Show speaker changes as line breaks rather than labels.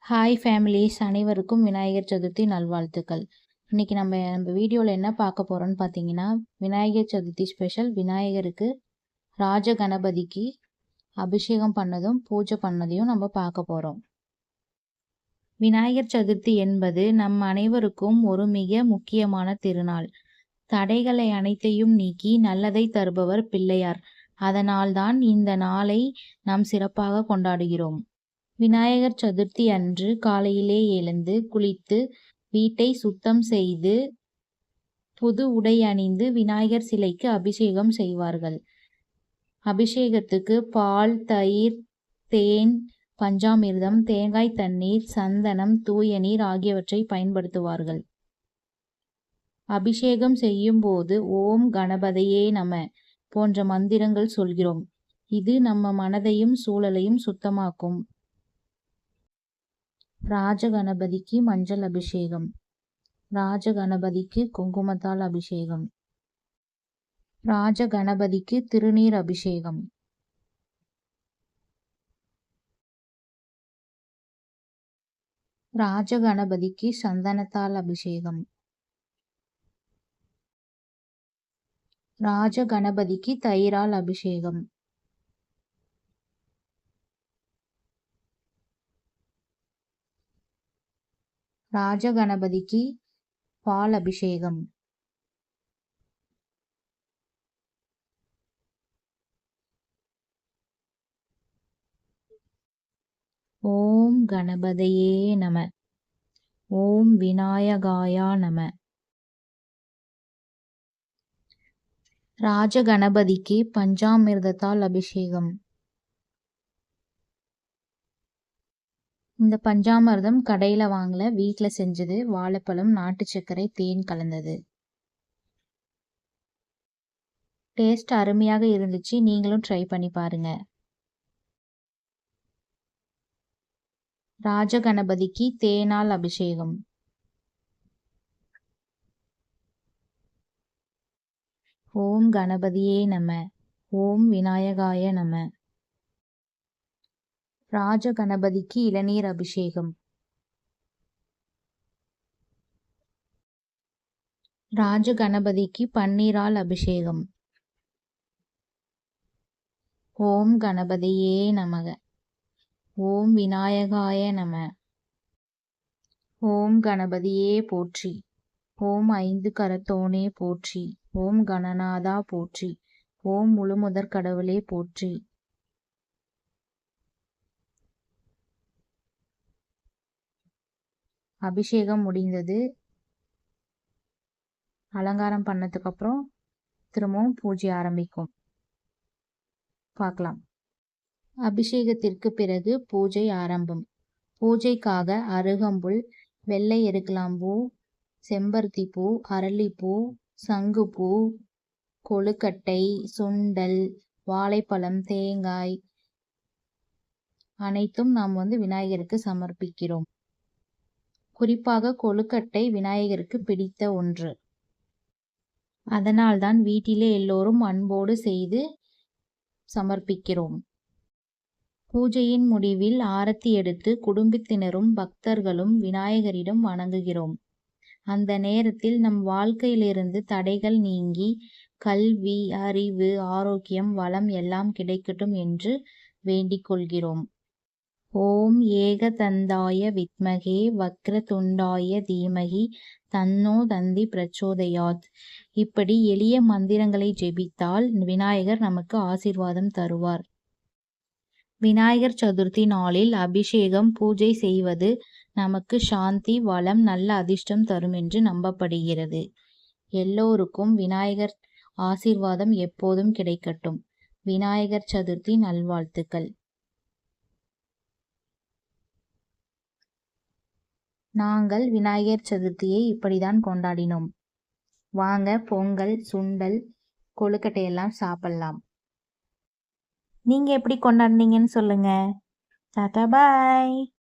Hi families, அனைவருக்கும் விநாயகர் சதுர்த்தி நல்வாழ்த்துக்கள். இன்னைக்கு நம்ம வீடியோவில் என்ன பார்க்க போகிறோம்னு பார்த்தீங்கன்னா, விநாயகர் சதுர்த்தி ஸ்பெஷல். விநாயகருக்கு ராஜ கணபதிக்கு அபிஷேகம் பண்ணதும் பூஜை பண்ணதையும் நம்ம பார்க்க போகிறோம். விநாயகர் சதுர்த்தி என்பது நம் அனைவருக்கும் ஒரு மிக முக்கியமான திருநாள். தடைகளை அனைத்தையும் நீக்கி நல்லதை தருபவர் பிள்ளையார். அதனால்தான் இந்த நாளை நாம் சிறப்பாக கொண்டாடுகிறோம். விநாயகர் சதுர்த்தி அன்று காலையிலே எழுந்து குளித்து வீட்டை சுத்தம் செய்து புது உடை அணிந்து விநாயகர் சிலைக்கு அபிஷேகம் செய்வார்கள். அபிஷேகத்துக்கு பால், தயிர், தேன், பஞ்சாமிர்தம், தேங்காய் தண்ணீர், சந்தனம், தூய நீர் ஆகியவற்றை பயன்படுத்துவார்கள். அபிஷேகம் செய்யும் போது ஓம் கணபதையே நம போன்ற மந்திரங்கள் சொல்கிறோம். இது நம்ம மனதையும் சூழலையும் சுத்தமாக்கும். ராஜகணபதிக்கு மஞ்சள் அபிஷேகம், ராஜகணபதிக்கு குங்குமத்தால் அபிஷேகம், ராஜகணபதிக்கு திருநீர் அபிஷேகம், ராஜகணபதிக்கு சந்தனத்தால் அபிஷேகம், ராஜகணபதிக்கு தயிரால் அபிஷேகம், ராஜகணபதிக்கு பால் அபிஷேகம், ஓம் கணபதையே நம, ஓம் விநாயகாயா நம. ராஜகணபதிக்கு பஞ்சாமிர்தத்தால் அபிஷேகம். இந்த பஞ்சாமிர்தம் கடையில் வாங்கல, வீட்டில் செஞ்சது. வாழைப்பழம், நாட்டு சர்க்கரை, தேன் கலந்தது. டேஸ்ட் அருமையாக இருந்துச்சு. நீங்களும் ட்ரை பண்ணி பாருங்க. ராஜகணபதிக்கு தேனால் அபிஷேகம். ஓம் கணபதியே நம, ஓம் விநாயகாய நம. ராஜகணபதிக்கு இளநீர் அபிஷேகம். ராஜகணபதிக்கு பன்னீரால் அபிஷேகம். ஓம் கணபதியே நமக, ஓம் விநாயகாய நம. ஓம் கணபதியே போற்றி, ஓம் ஐந்து கரத்தோனே போற்றி, ஓம் கணநாதா போற்றி, ஓம் முழுமுதற் கடவுளே போற்றி. அபிஷேகம் முடிந்தது. அலங்காரம் பண்ணதுக்கு அப்புறம் திரும்பவும் பூஜை ஆரம்பிக்கும். பார்க்கலாம். அபிஷேகத்திற்கு பிறகு பூஜை ஆரம்பம். பூஜைக்காக அருகம்புல், வெள்ளை எருக்கலாம்பூ, செம்பருத்தி பூ, அரளிப்பூ, சங்குப்பூ, கொழுக்கட்டை, சுண்டல், வாழைப்பழம், தேங்காய் அனைத்தும் நாம் விநாயகருக்கு சமர்ப்பிக்கிறோம். குறிப்பாக கொழுக்கட்டை விநாயகருக்கு பிடித்த ஒன்று. அதனால்தான் வீட்டிலே எல்லோரும் அன்போடு செய்து சமர்ப்பிக்கிறோம். பூஜையின் முடிவில் ஆரத்தி எடுத்து குடும்பத்தினரும் பக்தர்களும் விநாயகரிடம் வணங்குகிறோம். அந்த நேரத்தில் நம் வாழ்க்கையிலிருந்து தடைகள் நீங்கி கல்வி, அறிவு, ஆரோக்கியம், வளம் எல்லாம் கிடைக்கட்டும் என்று வேண்டிக் கொள்கிறோம். ஓம் ஏகதந்தாய வித்மகே வக்ரதுண்டாய தீமகி தன்னோ தந்தி பிரச்சோதயாத். இப்படி எளிய மந்திரங்களை ஜெபித்தால் விநாயகர் நமக்கு ஆசீர்வாதம் தருவார். விநாயகர் சதுர்த்தி நாளில் அபிஷேகம், பூஜை செய்வது நமக்கு சாந்தி, வளம், நல்ல அதிர்ஷ்டம் தரும் என்று நம்பப்படுகிறது. எல்லோருக்கும் விநாயகர் ஆசீர்வாதம் எப்போதும் கிடைக்கட்டும். விநாயகர் சதுர்த்தி நல்வாழ்த்துக்கள். நாங்கள் விநாயகர் சதுர்த்தியை இப்படிதான் கொண்டாடினோம். வாங்க பொங்கல், சுண்டல், கொழுக்கட்டையெல்லாம் சாப்பிடலாம். நீங்க எப்படி கொண்டாடினீங்கன்னு சொல்லுங்க. டாடா பாய்.